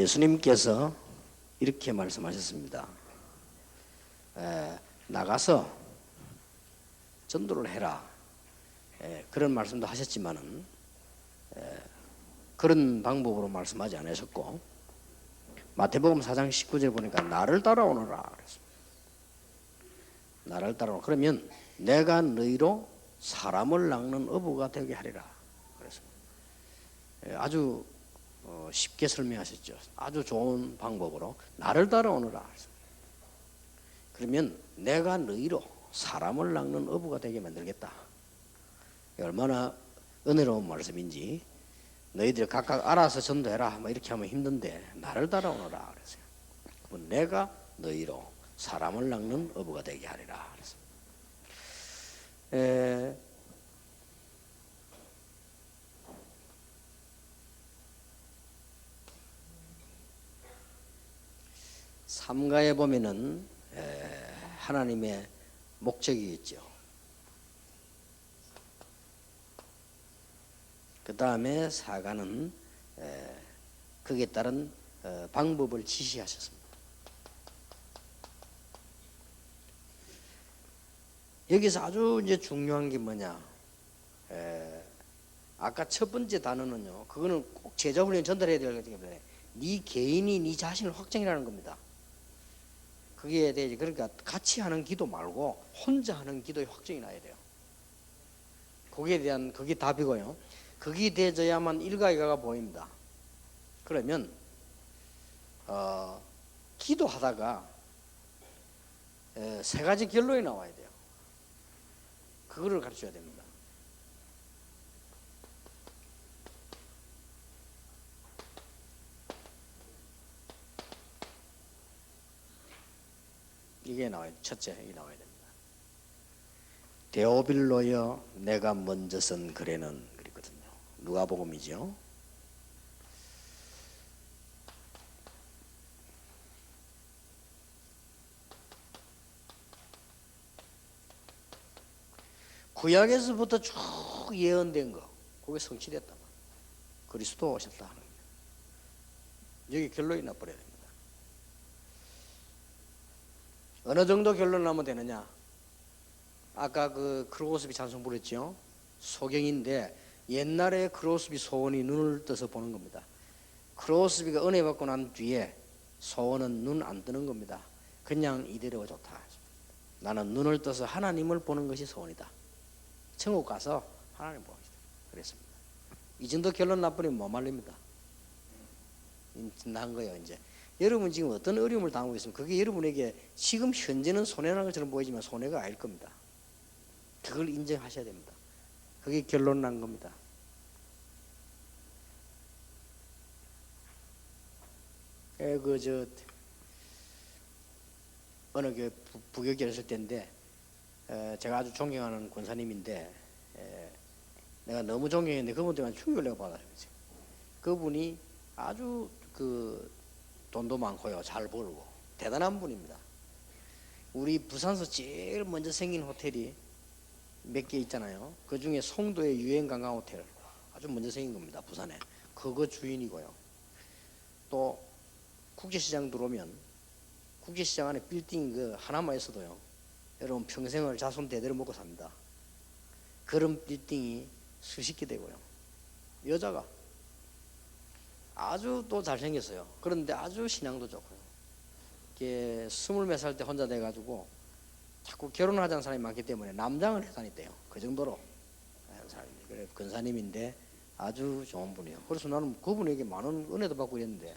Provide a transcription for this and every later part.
예수님께서 이렇게 말씀하셨습니다. 나가서 전도를 해라. 그런 말씀도 하셨지만은 그런 방법으로 말씀하지 않으셨고, 마태복음 4장 19절 보니까 나를 따라오너라 그랬습니다. 나를 따라오라. 그러면 내가 너희로 사람을 낚는 어부가 되게 하리라 그랬습니다. 아주 쉽게 설명하셨죠. 아주 좋은 방법으로 나를 따라오너라 그랬습니다. 그러면 내가 너희로 사람을 낚는 어부가 되게 만들겠다. 얼마나 은혜로운 말씀인지. 너희들 각각 알아서 전도해라 뭐 이렇게 하면 힘든데 나를 따라오너라 그랬어요. 내가 너희로 사람을 낚는 어부가 되게 하리라 그랬습니다. 삼가에 보면은 하나님의 목적이 있죠. 그 다음에 사가는 거기에 따른 방법을 지시하셨습니다. 여기서 아주 이제 중요한 게 뭐냐? 아까 첫 번째 단어는요. 그거는 꼭 제자훈련 전달해야 될 거기 때문에 네 개인이 네 자신을 확정이라는 겁니다. 그게 되지. 그러니까 같이 하는 기도 말고 혼자 하는 기도의 확정이 나야 돼요. 거기에 대한 그게 답이고요. 그게 되어야만 일가이가가 보입니다. 그러면 기도하다가 세 가지 결론이 나와야 돼요. 그거를 가르쳐야 됩니다. 이게 나와야 돼요. 첫째, 이게 나와야 됩니다. 데오빌로여 내가 먼저 쓴 글에는 그랬거든요. 누가복음이죠. 구약에서부터 쭉 예언된 거, 그게 성취됐다. 그리스도 오셨다 하는 거예요. 여기 결론이 나버려야 됩니다. 어느 정도 결론 나면 되느냐? 아까 그 크로스비 찬송 부르죠. 소경인데 옛날에 크로스비 소원이 눈을 떠서 보는 겁니다. 크로스비가 은혜 받고 난 뒤에 소원은 눈 안 뜨는 겁니다. 그냥 이대로가 좋다. 나는 눈을 떠서 하나님을 보는 것이 소원이다. 천국 가서 하나님 보고 싶다. 그랬습니다. 이 정도 결론 나버리면 못 말립니다. 난 거예요. 이제 여러분 지금 어떤 어려움을 당하고 있으면 그게 여러분에게 지금 현재는 손해라는 것처럼 보이지만 손해가 아닐 겁니다. 그걸 인정하셔야 됩니다. 그게 결론 난 겁니다. 어느 교회 부교육을 했을 때인데 제가 아주 존경하는 권사님인데 내가 너무 존경했는데 그분 때문에 충격을 내가 받아요. 그분이 아주 돈도 많고요, 잘 벌고 대단한 분입니다. 우리 부산서 제일 먼저 생긴 호텔이 몇 개 있잖아요. 그 중에 송도의 유엔 관광 호텔 아주 먼저 생긴 겁니다. 부산에. 그거 주인이고요. 또 국제시장 들어오면 국제시장 안에 빌딩 그 하나만 있어도요, 여러분 평생을 자손 대대로 먹고 삽니다. 그런 빌딩이 수십 개 되고요. 여자가 아주 또 잘생겼어요. 그런데 아주 신앙도 좋고요. 이게 20몇 살 때 혼자 돼가지고 자꾸 결혼하자는 사람이 많기 때문에 남장을 해 다녔대요. 그 정도로 하는 사람인데, 그래 근사님인데 아주 좋은 분이에요. 그래서 나는 그분에게 많은 은혜도 받고 이랬는데,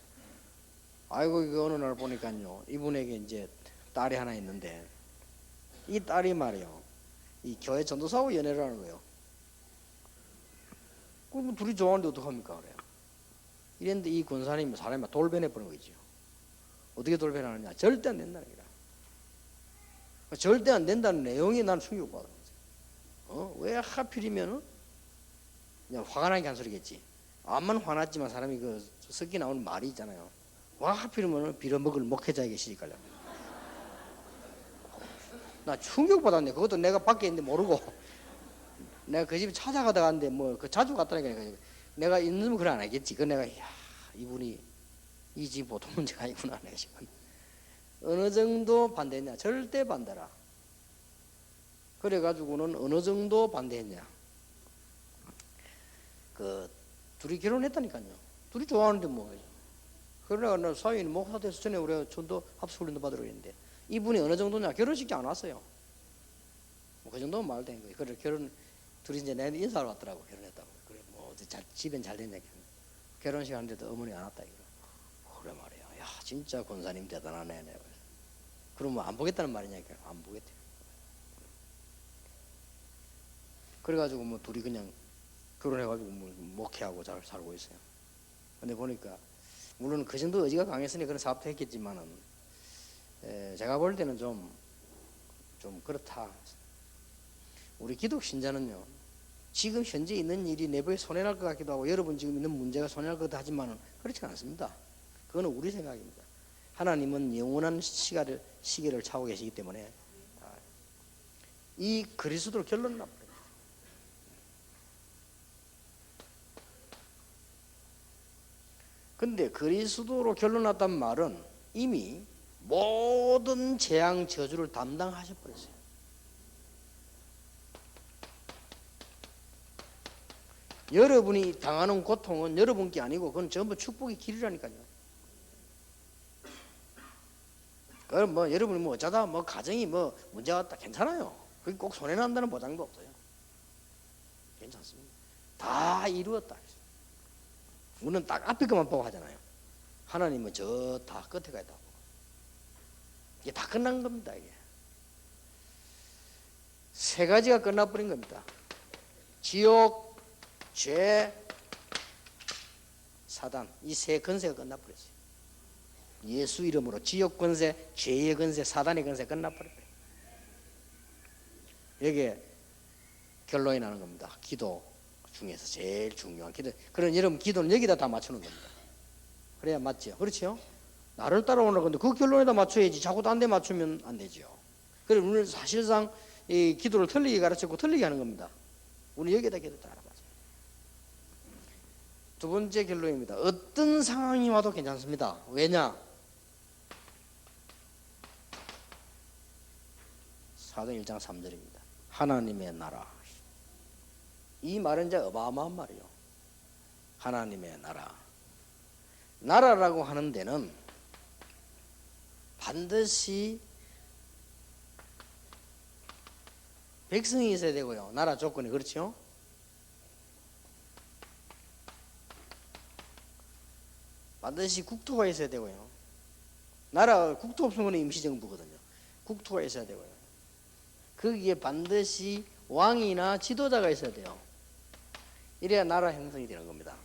아이고 이거 어느 날 보니까요, 이분에게 이제 딸이 하나 있는데 이 딸이 말이요, 이 교회 전도사하고 연애를 하는 거예요. 그럼 둘이 좋아하는데 어떡합니까? 그래요. 이랬는데 이 권사님이 사람이 돌변해 버린 거죠. 어떻게 돌변하느냐? 절대 안 된다는 거야. 절대 안 된다는 내용이 나는 충격받은 거지. 왜 하필이면 그냥 화가 나게 한 소리겠지. 암만 화났지만 사람이 그 섞이 나오는 말이 있잖아요. 와 하필이면 빌어먹을 목회자에게 시집가려고. 나 충격받았네. 그것도 내가 밖에 있는데 모르고 내가 그 집에 찾아가다가 왔는데 뭐 그 자주 갔다니까 내가 있는 그걸 안 하겠지. 그 내가 이야, 이분이 이 집 보통 문제가 아니구나. 내가 지금 어느 정도 반대했냐? 절대 반대라. 그래가지고는 어느 정도 반대했냐? 그 둘이 결혼했다니까요. 둘이 좋아하는데 뭐. 그러나 사위는 목사 돼서 전에 우리가 전도 합숙훈련도 받으러 했는데 이분이 어느 정도냐? 결혼식이 안 왔어요. 뭐 그 정도면 말 된 거예요. 그래 결혼 둘이 이제 내 인사를 왔더라고. 결혼했다고. 그래 뭐 어디 집엔 잘 됐냐? 결혼식 하는데도 어머니 안 왔다 이거. 그래 말이야. 야 진짜 권사님 대단하네. 내가. 그러면 안 보겠다는 말이냐? 안 보겠대. 그래가지고 뭐 둘이 그냥 결혼해가지고 뭐 목회하고 잘 살고 있어요. 근데 보니까 물론 그 정도 의지가 강했으니 그런 사업도 했겠지만은 제가 볼 때는 좀 그렇다. 우리 기독 신자는요. 지금 현재 있는 일이 내부에 손해날 것 같기도 하고 여러분 지금 있는 문제가 손해날 것 같기도 하지만은 그렇지 않습니다. 그거는 우리 생각입니다. 하나님은 영원한 시계를 차고 계시기 때문에 이 그리스도로 결론 나버려요. 근데 그리스도로 결론 났단 말은 이미 모든 재앙 저주를 담당하셔버렸어요. 여러분이 당하는 고통은 여러분께 아니고 그건 전부 축복의 길이라니까요. 그럼 뭐 여러분이 뭐 어쩌다 뭐 가정이 뭐 문제가 왔다 괜찮아요. 그게 꼭 손해난다는 보장도 없어요. 괜찮습니다. 다 이루었다. 우리는 딱 앞에 것만 보고 하잖아요. 하나님은 저 다 끝에 가 있다고. 이게 다 끝난 겁니다. 이게 세 가지가 끝나버린 겁니다. 지옥, 죄, 사단 이 세 권세가 끝나버렸어요. 예수 이름으로 지옥 권세, 죄의 권세, 사단의 권세 끝나버려요. 여기에 결론이 나는 겁니다. 기도 중에서 제일 중요한 기도. 그런 여러분 기도는 여기다 다 맞추는 겁니다. 그래야 맞죠. 그렇죠? 나를 따라오는 건데 그 결론에다 맞춰야지. 자꾸 딴 데 맞추면 안 되죠. 그래서 우리는 사실상 이 기도를 틀리게 가르치고 틀리게 하는 겁니다. 우리 여기다 기도 따라 맞아요. 두 번째 결론입니다. 어떤 상황이 와도 괜찮습니다. 왜냐? 사도행 1장 3절입니다. 하나님의 나라. 이 말은 이제 어마어마한 말이에요. 하나님의 나라. 나라라고 하는 데는 반드시 백성이 있어야 되고요. 나라 조건이 그렇죠? 반드시 국토가 있어야 되고요. 나라 국토 없으면 임시정부거든요. 국토가 있어야 되고요. 거기에 반드시 왕이나 지도자가 있어야 돼요. 이래야 나라 형성이 되는 겁니다.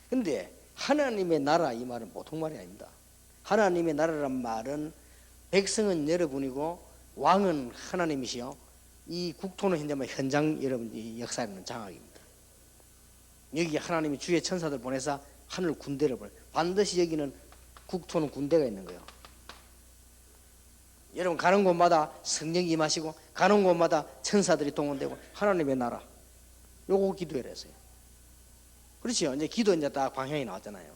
근데 하나님의 나라 이 말은 보통 말이 아닙니다. 하나님의 나라란 말은 백성은 여러분이고 왕은 하나님이시요. 이 국토는 현재 현장 여러분이 역사에 있는 장악입니다. 여기 하나님이 주의 천사들 보내서 하늘 군대를 보내. 반드시 여기는 국토는 군대가 있는 거예요. 여러분 가는 곳마다 성령이 임하시고 가는 곳마다 천사들이 동원되고 하나님의 나라. 요거 기도해라 했어요. 그렇죠? 이제 기도 이제 딱 방향이 나왔잖아요.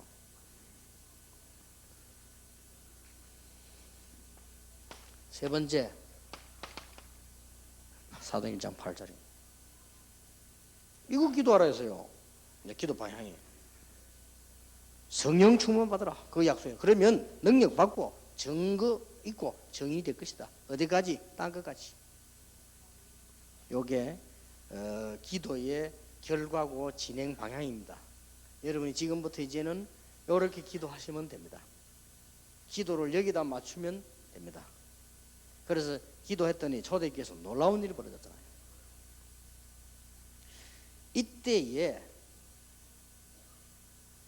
세 번째 사도행 1장 8절입니다. 이거 기도하라 했어요. 이제 기도 방향이 성령 충만 받으라 그 약속이에요. 그러면 능력 받고 증거 있고 정의 될 것이다. 어디까지? 땅 끝까지. 요게 기도의 결과고 진행 방향입니다. 여러분이 지금부터 이제는 이렇게 기도하시면 됩니다. 기도를 여기다 맞추면 됩니다. 그래서 기도했더니 초대교회에서 놀라운 일이 벌어졌잖아요. 이때에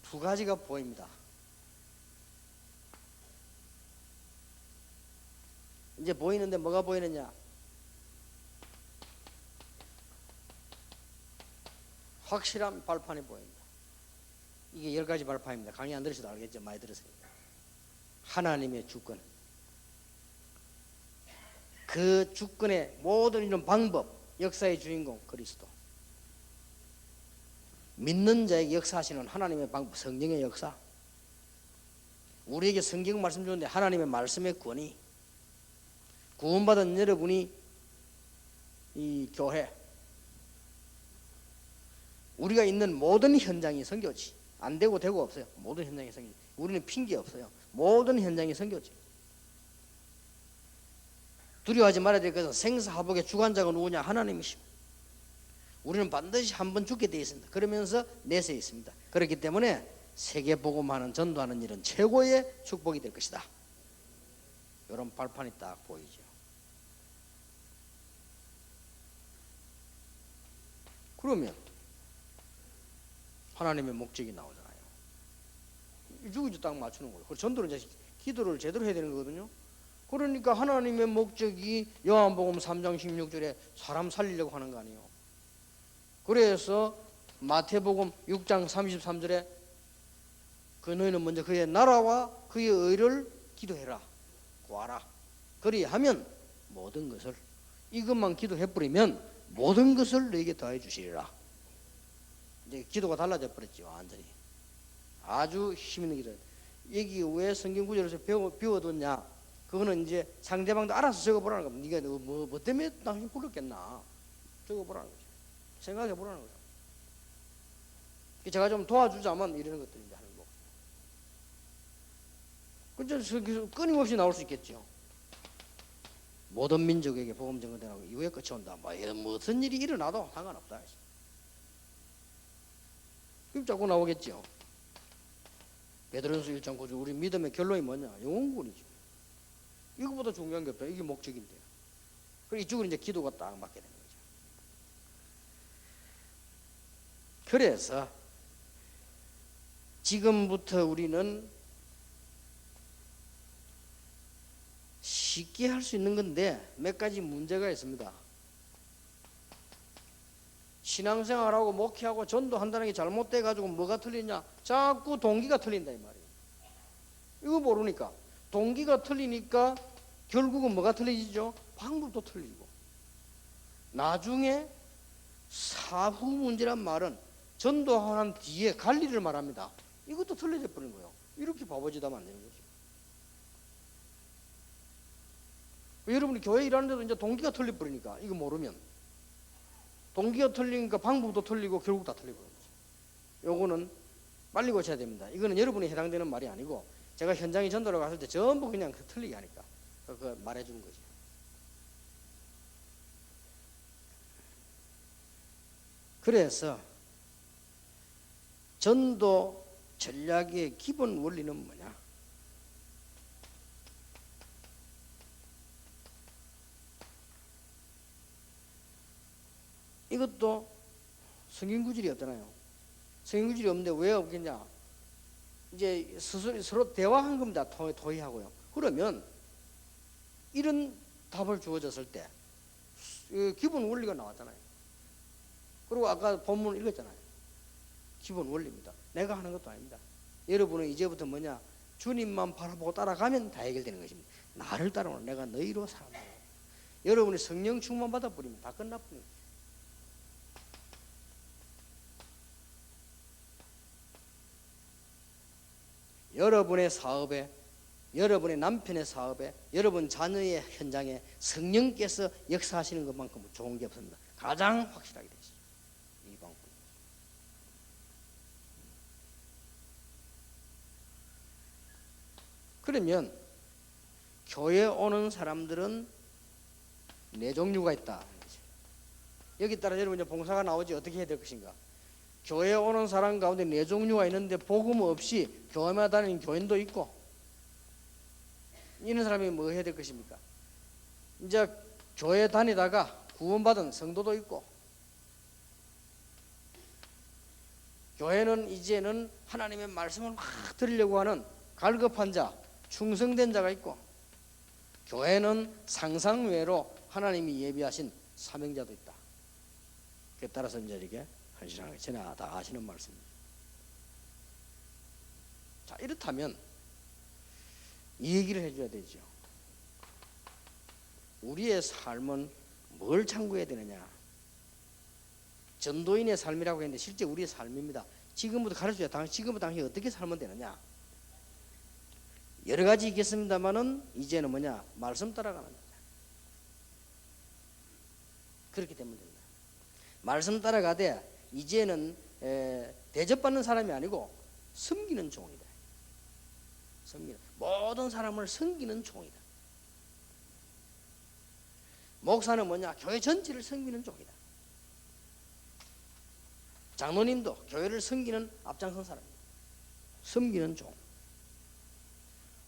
두 가지가 보입니다. 이제 보이는데 뭐가 보이느냐? 확실한 발판이 보입니다. 이게 10가지 발판입니다. 강의 안 들으셔도 알겠죠? 많이 들으세요. 하나님의 주권. 그 주권의 모든 이런 방법, 역사의 주인공 그리스도. 믿는 자에게 역사하시는 하나님의 방법, 성령의 역사. 우리에게 성경 말씀 주는데 하나님의 말씀의 권위, 구원받은 여러분이 이 교회, 우리가 있는 모든 현장이 선교지. 안 되고 되고 없어요. 모든 현장이 선교지. 우리는 핑계 없어요. 모든 현장이 선교지. 두려워하지 말아야 될 것은 생사화복의 주관자가 누구냐? 하나님이십니다. 우리는 반드시 한번 죽게 되어 있습니다. 그러면서 내세에 있습니다. 그렇기 때문에 세계 복음하는 전도하는 일은 최고의 축복이 될 것이다. 이런 발판이 딱 보이죠. 그러면 하나님의 목적이 나오잖아요. 이쪽이 딱 맞추는 거예요. 그리고 전도는 이제 기도를 제대로 해야 되는 거거든요. 그러니까 하나님의 목적이 요한복음 3장 16절에 사람 살리려고 하는 거 아니에요. 그래서 마태복음 6장 33절에 그 너희는 먼저 그의 나라와 그의 의를 기도해라, 구하라. 그리하면 모든 것을, 이것만 기도해버리면 모든 것을 너에게 더해 주시리라. 이제 기도가 달라져 버렸죠. 완전히 아주 힘 있는 기도. 여기 왜 성경 구절에서 비워뒀냐? 그거는 이제 상대방도 알아서 적어보라는 겁니다. 네가 뭐 때문에 당신 불렀겠나? 적어보라는 거죠. 생각해보라는 거죠. 제가 좀 도와주자면 이런 것들이 이제 하는 거고. 그저 끊임없이 나올 수 있겠죠. 모든 민족에게 복음 전거되라고 이후에 끝이 온다. 무슨 일이 일어나도 상관없다. 그럼 자꾸 나오겠죠. 베드로전서 1장 9절 우리 믿음의 결론이 뭐냐? 영혼구원이죠. 이거보다 중요한 게 없다. 이게 목적인데요. 그리고 이쪽은 이제 기도가 딱 맞게 되는 거죠. 그래서 지금부터 우리는 쉽게 할 수 있는 건데 몇 가지 문제가 있습니다. 신앙생활하고 목회하고 전도한다는 게 잘못돼 가지고 뭐가 틀리냐? 자꾸 동기가 틀린다 이 말이에요. 이거 모르니까 동기가 틀리니까 결국은 뭐가 틀리지죠? 방법도 틀리고. 나중에 사후 문제란 말은 전도한 뒤에 갈 일을 말합니다. 이것도 틀려져 버린 거예요. 이렇게 바보짓하면 안 되는 거죠. 여러분이 교회 일하는데도 이제 동기가 틀려버리니까 이거 모르면 동기가 틀리니까 방법도 틀리고 결국 다 틀리고. 요거는 빨리 고쳐야 됩니다. 이거는 여러분이 해당되는 말이 아니고 제가 현장에 전도를 갔을 때 전부 그냥 틀리게 하니까 그거 말해주는 거죠. 그래서 전도 전략의 기본 원리는 뭐냐? 이것도 성경 구절이 없잖아요. 성경 구절이 없는데 왜 없겠냐? 이제 서로 대화한 겁니다. 토의하고요. 그러면 이런 답을 주어졌을 때 기본 원리가 나왔잖아요. 그리고 아까 본문을 읽었잖아요. 기본 원리입니다. 내가 하는 것도 아닙니다. 여러분은 이제부터 뭐냐? 주님만 바라보고 따라가면 다 해결되는 것입니다. 나를 따라오는 내가 너희로 살아나요. 여러분이 성령 충만 받아버리면 다 끝나버립니다. 여러분의 사업에, 여러분의 남편의 사업에, 여러분 자녀의 현장에 성령께서 역사하시는 것만큼 좋은 게 없습니다. 가장 확실하게 되시죠. 이 방법. 그러면 교회 오는 사람들은 네 종류가 있다. 여기 따라 여러분 이제 봉사가 나오지 어떻게 해야 될 것인가? 교회 오는 사람 가운데 네 종류가 있는데 복음 없이 교회만 다니는 교인도 있고, 이런 사람이 뭐 해야 될 것입니까? 이제 교회 다니다가 구원받은 성도도 있고, 교회는 이제는 하나님의 말씀을 막 들으려고 하는 갈급한 자, 충성된 자가 있고, 교회는 상상 외로 하나님이 예비하신 사명자도 있다. 그에 따라서 이제 이렇게 헌신하는 게 전에 다 아시는 말씀입니다. 자, 이렇다면 이 얘기를 해줘야 되죠. 우리의 삶은 뭘 참고해야 되느냐? 전도인의 삶이라고 했는데 실제 우리의 삶입니다. 지금부터 가르쳐줘야 지금부터 당신이 어떻게 살면 되느냐? 여러 가지 있겠습니다만은 이제는 뭐냐? 말씀 따라가는 자다. 그렇기 때문입니다. 말씀 따라가되 이제는 대접받는 사람이 아니고 섬기는 종이다. 섬기는, 모든 사람을 섬기는 종이다. 목사는 뭐냐? 교회 전체를 섬기는 종이다. 장로님도 교회를 섬기는 앞장선 사람입니다. 섬기는 종.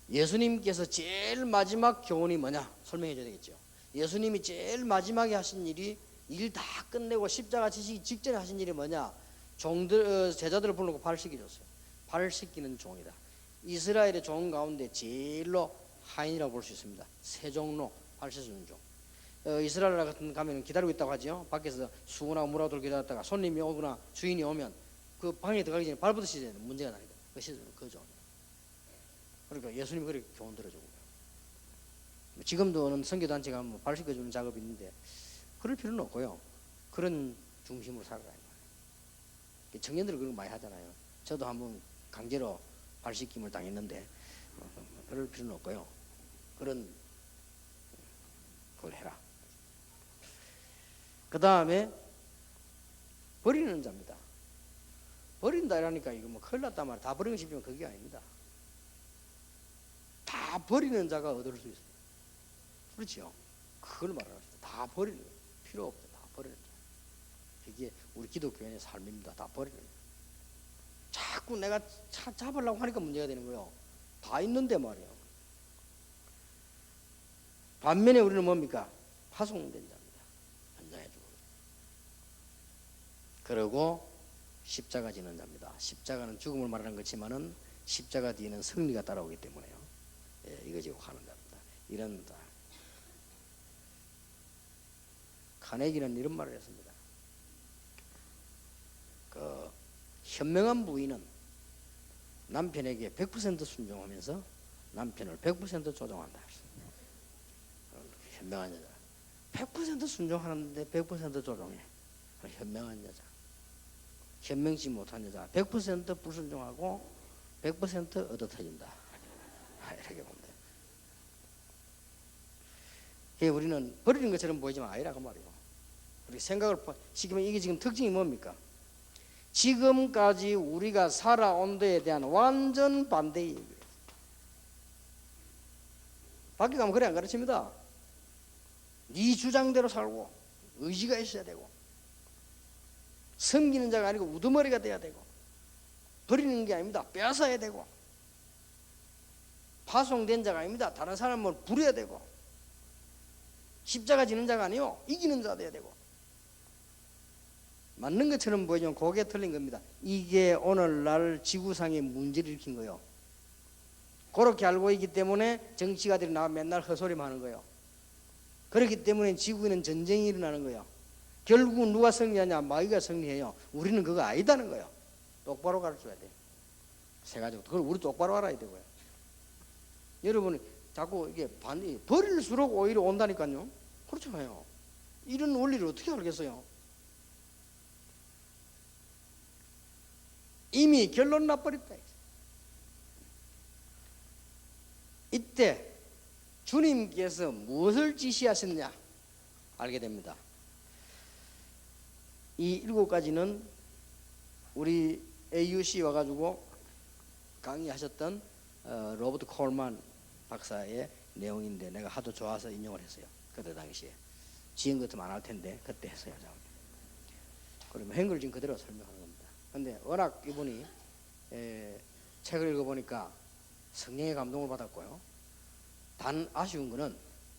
예수님께서 제일 마지막 교훈이 뭐냐? 설명해 줘야 되겠죠. 예수님이 제일 마지막에 하신 일이 일 다 끝내고 십자가 지시기 직전에 하신 일이 뭐냐? 제자들을 부르고 발 씻겨줬어요. 발 씻기는 종이다. 이스라엘의 종 가운데 제일로 하인이라고 볼 수 있습니다. 세종로 발 씻는 종. 이스라엘 같은 가면 기다리고 있다고 하죠. 밖에서 수건하고 물하고 들고 기다렸다가 손님이 오거나 주인이 오면 그 방에 들어가기 전에 발부터 씻어야 되는 문제가 나니까 그 씻는 거죠. 그러니까 예수님이 그렇게 교훈 들어주고요. 지금도 선교단체가 뭐 발 씻겨주는 작업이 있는데 그럴 필요는 없고요. 그런 중심으로 살아가야 돼요. 청년들은 그런 거 많이 하잖아요. 저도 한번 강제로 발 씻김을 당했는데 그럴 필요는 없고요. 그걸 해라. 그 다음에 버리는 자입니다. 버린다 이러니까 이거 뭐 큰일 났단 말이야. 다 버리고 싶으면 그게 아닙니다. 다 버리는 자가 얻을 수 있어요. 그렇죠? 그걸 말하는 것이다. 다 버리는 거예요. 필요 없다. 다 버리는 자. 이게 우리 기독교인의 삶입니다. 다 버리는 거예요. 자꾸 내가 잡으려고 하니까 문제가 되는 거예요. 다 있는데 말이에요. 반면에 우리는 뭡니까? 파송된 자입니다. 현장에 죽어요. 그리고 십자가 지는 자입니다. 십자가는 죽음을 말하는 것이지만은 십자가 뒤에는 승리가 따라오기 때문에요. 이거 지고 가는 자입니다. 이런 자. 카네기는 이런 말을 했습니다. 그 현명한 부인은 남편에게 100% 순종하면서 남편을 100% 조종한다. 현명한 여자. 100% 순종하는데 100% 조종해. 현명한 여자. 현명치 못한 여자. 100% 불순종하고 100% 얻어터진다. 이렇게 보면 돼요. 우리는 버리는 것처럼 보이지만 아니라고 말이에요. 우리 생각을 시키면 이게 지금 특징이 뭡니까? 지금까지 우리가 살아온 데에 대한 완전 반대의 얘기예요. 밖에 가면 그래 안 가르칩니다. 네 주장대로 살고 의지가 있어야 되고 섬기는 자가 아니고 우두머리가 돼야 되고 버리는 게 아닙니다. 빼앗아야 되고 파송된 자가 아닙니다. 다른 사람을 부려야 되고 십자가 지는 자가 아니요 이기는 자가 돼야 되고 맞는 것처럼 보이지만 그게 틀린 겁니다. 이게 오늘날 지구상의 문제를 일으킨 거예요. 그렇게 알고 있기 때문에 정치가들이 나와 맨날 헛소리만 하는 거예요. 그렇기 때문에 지구에는 전쟁이 일어나는 거예요. 결국 누가 승리하냐? 마귀가 승리해요. 우리는 그거 아니다는 거예요. 똑바로 가르쳐야 돼요. 세 가지. 그걸 우리 똑바로 알아야 되고요. 여러분 자꾸 이게 버릴수록 오히려 온다니까요. 그렇잖아요. 이런 원리를 어떻게 알겠어요? 이미 결론 나버렸다. 이때 주님께서 무엇을 지시하셨냐 알게 됩니다. 이 7가지는 우리 AUC 와가지고 강의하셨던 로버트 콜만 박사의 내용인데 내가 하도 좋아서 인용을 했어요. 그때 당시에 지은 것도 많을 텐데 그때 했어요. 그러면 한글 지금 그대로 설명하는 겁니다. 근데 워낙 이분이 책을 읽어보니까 성령의 감동을 받았고요. 단 아쉬운 거는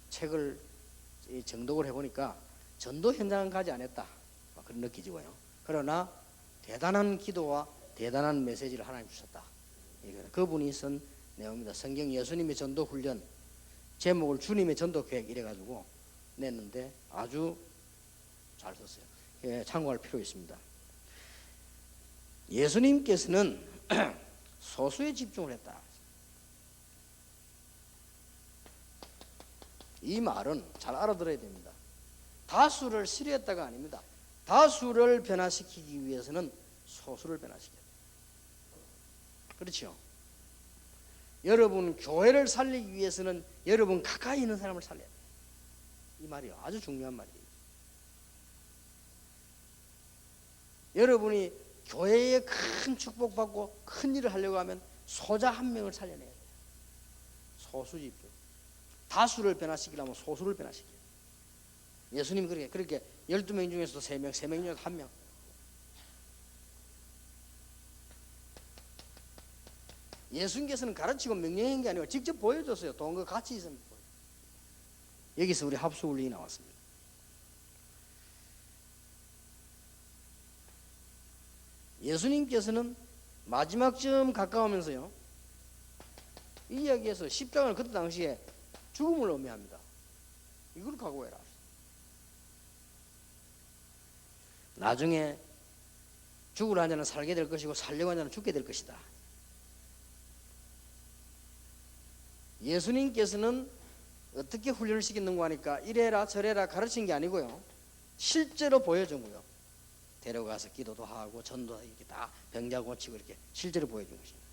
책을 정독을 해보니까 전도 현장은 가지 않았다. 그런 느끼지고요. 그러나 대단한 기도와 대단한 메시지를 하나님 주셨다. 그분이 쓴 내용입니다. 성경 예수님의 전도 훈련 제목을 주님의 전도 계획 이래가지고 냈는데 아주 잘 썼어요. 참고할 필요 있습니다. 예수님께서는 소수에 집중을 했다. 이 말은 잘 알아들어야 됩니다. 다수를 싫어했다가 아닙니다. 다수를 변화시키기 위해서는 소수를 변화시켜야 돼요. 그렇죠? 여러분 교회를 살리기 위해서는 여러분 가까이 있는 사람을 살려야 돼요. 이 말이요. 아주 중요한 말이에요. 여러분이 교회에 큰 축복받고 큰 일을 하려고 하면 소자 한 명을 살려내야 돼요. 소수집중. 다수를 변화시키려면 소수를 변화시켜요. 예수님이 그렇게 12명 중에서도 3명, 3명 중에서 1명. 예수님께서는 가르치고 명령한 게 아니고 직접 보여줬어요. 돈과 같이 있으면 보여요. 여기서 우리 합수훈련이 나왔습니다. 예수님께서는 마지막쯤 가까우면서요, 이 이야기에서 십자가는 그때 당시에 죽음을 의미합니다. 이걸 각오해라. 나중에 죽으려 하는 자는 살게 될 것이고 살려고 하는 자는 죽게 될 것이다. 예수님께서는 어떻게 훈련을 시켰는가 하니까 이래라 저래라 가르친 게 아니고요, 실제로 보여준 거예요. 데려가서 기도도 하고 전도도 이렇게 다 병자 고치고 이렇게 실제로 보여준 것입니다.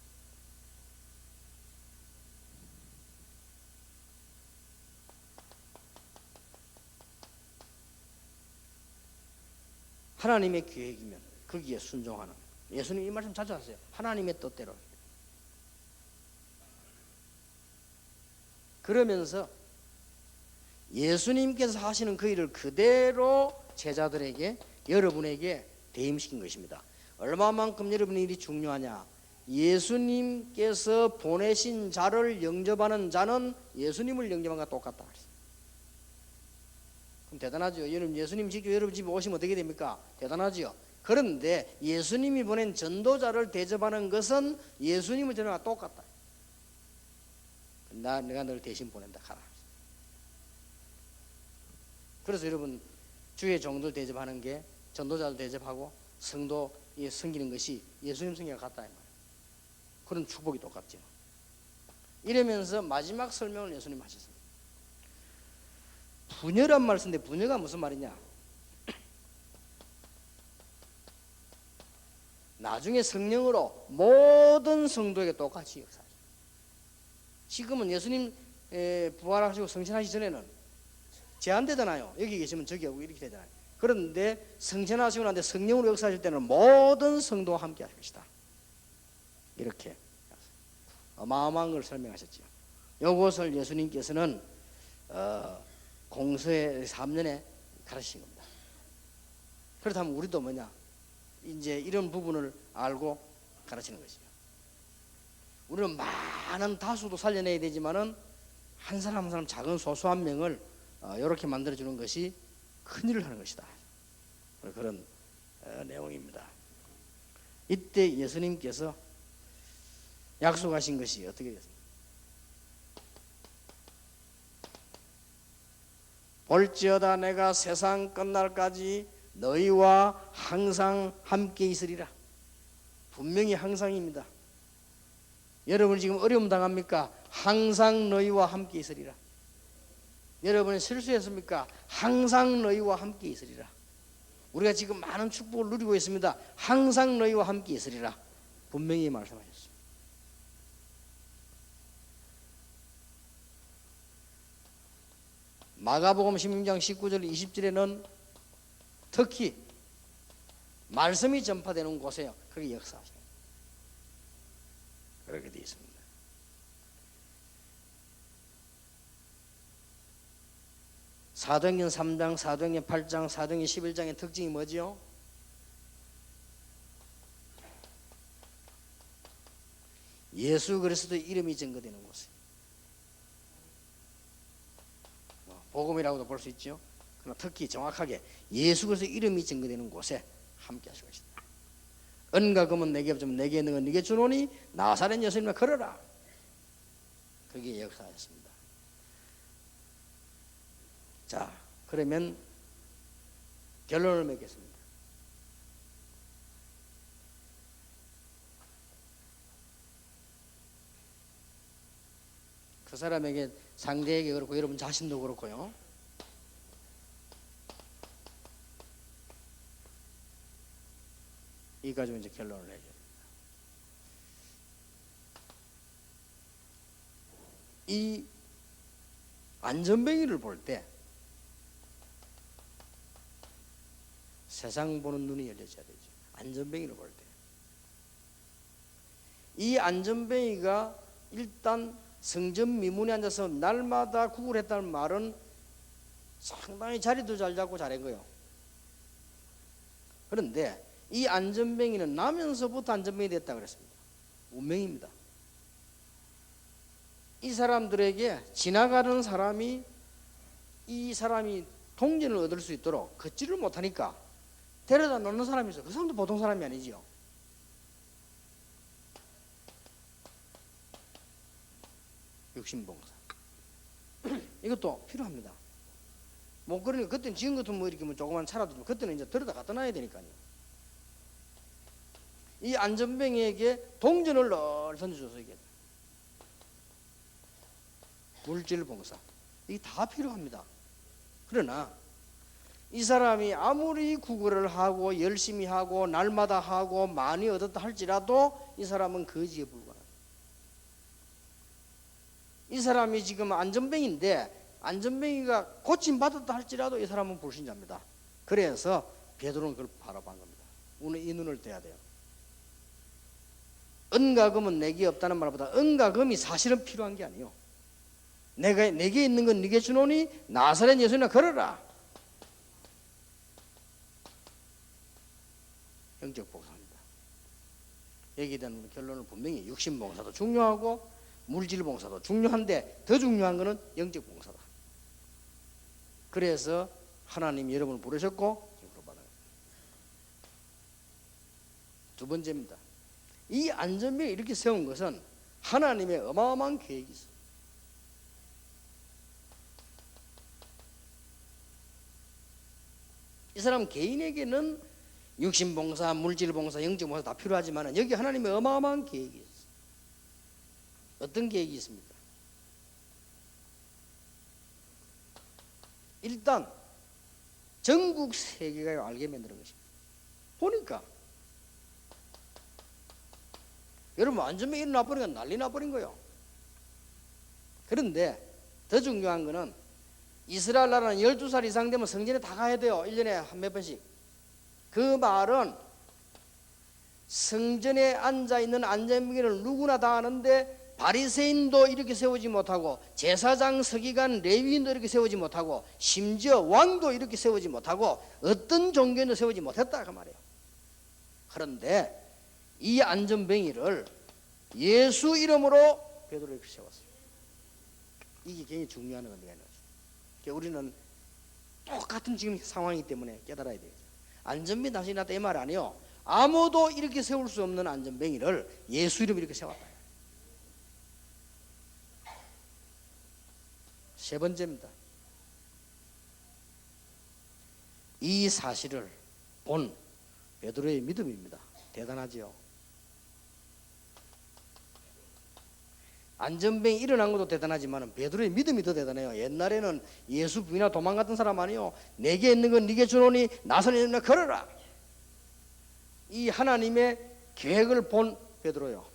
하나님의 계획이면 거기에 순종하는, 예수님 이 말씀 자주 하세요. 하나님의 뜻대로. 그러면서 예수님께서 하시는 그 일을 그대로 제자들에게, 여러분에게 대임시킨 것입니다. 얼마만큼 여러분의 일이 중요하냐? 예수님께서 보내신 자를 영접하는 자는 예수님을 영접한 것과 똑같다. 그럼 대단하죠. 여러분 예수님 직접 여러분 집에 오시면 어떻게 됩니까? 대단하죠. 그런데 예수님이 보낸 전도자를 대접하는 것은 예수님을 전하는 것과 똑같다. 내가 너를 대신 보낸다 가라. 그래서 여러분 주의 종들 대접하는 게 전도자를 대접하고 성도에 섬기는 것이 예수님 성경과 같다 이 말이에요. 그런 축복이 똑같죠. 이러면서 마지막 설명을 예수님 하셨습니다. 분열한 말 쓰는데 분열가 무슨 말이냐? 나중에 성령으로 모든 성도에게 똑같이 역사하죠. 지금은 예수님 부활하시고 성천하시기 전에는 제한되잖아요. 여기 계시면 저기 하고 이렇게 되잖아요. 그런데 성천하시고 난데 성령으로 역사하실 때는 모든 성도와 함께 하실 것이다. 이렇게 어마어마한 걸 설명하셨죠. 이것을 예수님께서는 공서의 3년에 가르치신 겁니다. 그렇다면 우리도 뭐냐? 이제 이런 부분을 알고 가르치는 것이죠. 우리는 많은 다수도 살려내야 되지만은 한 사람 한 사람 작은 소수한 명을 이렇게 만들어주는 것이 큰일을 하는 것이다. 그런 내용입니다. 이때 예수님께서 약속하신 것이 어떻게 됐습니까? 볼지어다 내가 세상 끝날까지 너희와 항상 함께 있으리라. 분명히 항상입니다. 여러분 지금 어려움 당합니까? 항상 너희와 함께 있으리라. 여러분이 실수했습니까? 항상 너희와 함께 있으리라. 우리가 지금 많은 축복을 누리고 있습니다. 항상 너희와 함께 있으리라. 분명히 말씀하셨습니다. 마가복음 16장 19절 20절에는 특히 말씀이 전파되는 곳에요. 거기 역사하셔요. 그렇게 되어 있습니다. 사도행전 3장, 사도행전 8장, 사도행전 11장의 특징이 뭐지요? 예수 그리스도 이름이 증거되는 곳이에요. 복음이라고도 볼 수 있죠. 그러나 특히 정확하게 예수 그리스도 이름이 증거되는 곳에 함께 하실 것이다. 은과 금은 내게 없지만 내게 있는 건 네게 주노니 나사렛 예수님을 걸어라. 그게 역사였습니다. 자, 그러면 결론을 맺겠습니다. 그 사람에게, 상대에게 그렇고 여러분 자신도 그렇고요. 이 가지고 이제 결론을 내줘야 됩니다. 이 안전뱅이를 볼 때 세상 보는 눈이 열려져야 되죠. 안전뱅이를 볼 때. 이 안전뱅이가 일단 성전 미문에 앉아서 날마다 구걸했다는 말은 상당히 자리도 잘 잡고 잘한 거예요. 그런데 이 안전뱅이는 나면서부터 안전뱅이 됐다 그랬습니다. 운명입니다. 이 사람들에게 지나가는 사람이 이 사람이 동전을 얻을 수 있도록 걷지를 못하니까 데려다 놓는 사람이 있어요. 그 사람도 보통 사람이 아니지요. 육신봉사. 이것도 필요합니다. 뭐 그러니까 그때는 지금 같은 뭐 이렇게 뭐 조그만 차라도 그때는 이제 들여다 갖다 놔야 되니까요. 이 안전뱅이에게 동전을 널 던져줘서 이게 물질 봉사 이게 다 필요합니다. 그러나 이 사람이 아무리 구걸을 하고 열심히 하고 날마다 하고 많이 얻었다 할지라도 이 사람은 거지에 불과합니다. 이 사람이 지금 안전뱅이인데 안전뱅이가 고침받았다 할지라도 이 사람은 불신자입니다. 그래서 베드로는 그걸 바라본 겁니다. 오늘 이 눈을 떼야 돼요. 은과 금은 내게 없다는 말보다 은과 금이 사실은 필요한 게 아니에요. 내게 있는 건 네게 주노니 나사렛 예수님이나 걸어라. 영적 봉사입니다. 여기에 대한 결론은 분명히 육신 봉사도 중요하고 물질 봉사도 중요한데 더 중요한 것은 영적 봉사다. 그래서 하나님이 여러분을 부르셨고 받아요. 두 번째입니다. 이 안전병을 이렇게 세운 것은 하나님의 어마어마한 계획이 있어요. 이 사람 개인에게는 육신봉사, 물질봉사, 영적봉사 다 필요하지만 여기 하나님의 어마어마한 계획이 있어요. 어떤 계획이 있습니까? 일단 전국 세계가 알게 만드는 것입니다. 보니까 여러분 안전병이 일어나버리니까 난리 나버린 거예요. 그런데 더 중요한 거는 이스라엘 나라는 12살 이상 되면 성전에 다 가야 돼요. 1년에 몇 번씩. 그 말은 성전에 앉아있는 안전병을 누구나 다 아는데 바리새인도 이렇게 세우지 못하고 제사장, 서기관, 레위인도 이렇게 세우지 못하고 심지어 왕도 이렇게 세우지 못하고 어떤 종교인도 세우지 못했다 그 말이에요. 그런데 이 안전뱅이를 예수 이름으로 베드로가 이렇게 세웠어요. 이게 굉장히 중요한 의미가 있는 거죠. 우리는 똑같은 지금 상황이기 때문에 깨달아야 되겠죠. 안전뱅이 다시 나왔다 이 말 아니에요. 아무도 이렇게 세울 수 없는 안전뱅이를 예수 이름으로 이렇게 세웠다. 세 번째입니다. 이 사실을 본 베드로의 믿음입니다. 대단하지요. 안전병이 일어난 것도 대단하지만 베드로의 믿음이 더 대단해요. 옛날에는 예수 부인하고 도망갔던 사람 아니요. 내게 있는 건 네게 주노니 나서는 걸어라. 이 하나님의 계획을 본 베드로요.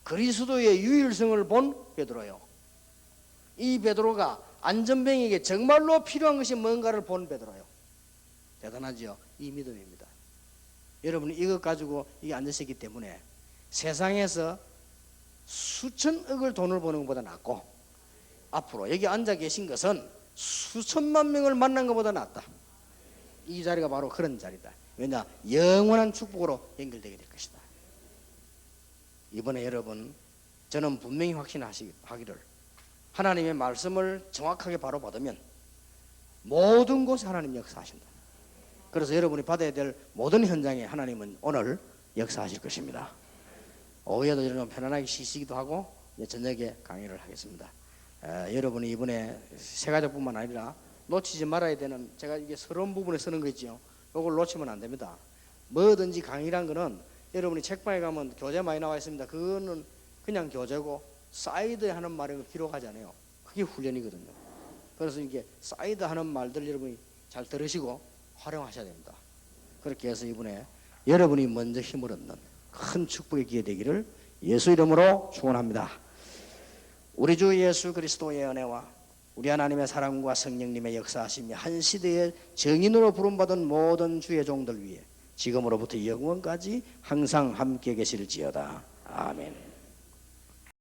그리스도의 유일성을 본 베드로요. 이 베드로가 안전병에게 정말로 필요한 것이 뭔가를 본 베드로요. 대단하죠. 이 믿음입니다. 여러분이 이것 가지고 이게 앉으셨기 때문에 세상에서 수천억을 돈을 버는 것보다 낫고 앞으로 여기 앉아 계신 것은 수천만 명을 만난 것보다 낫다. 이 자리가 바로 그런 자리다. 왜냐? 영원한 축복으로 연결되게 될 것이다. 이번에 여러분 저는 분명히 확신하기를 하나님의 말씀을 정확하게 바로 받으면 모든 곳에 하나님 역사하신다. 그래서 여러분이 받아야 될 모든 현장에 하나님은 오늘 역사하실 것입니다. 오후에도 여러분 편안하게 쉬시기도 하고 저녁에 강의를 하겠습니다. 여러분이 이번에 새가족뿐만 아니라 놓치지 말아야 되는, 제가 이게 서러운 부분에 쓰는 거 있죠. 이걸 놓치면 안 됩니다. 뭐든지 강의란 거는 여러분이 책방에 가면 교재 많이 나와 있습니다. 그거는 그냥 교재고 사이드에 하는 말은 기록하지 않아요. 그게 훈련이거든요. 그래서 이게 사이드 하는 말들 여러분이 잘 들으시고 활용하셔야 됩니다. 그렇게 해서 이번에 여러분이 먼저 힘을 얻는 큰 축복의 기회 되기를 예수 이름으로 축원합니다. 우리 주 예수 그리스도의 은혜와 우리 하나님의 사랑과 성령님의 역사하심이 한 시대의 정인으로 부름받은 모든 주의 종들 위해 지금으로부터 영원까지 항상 함께 계실지어다. 아멘.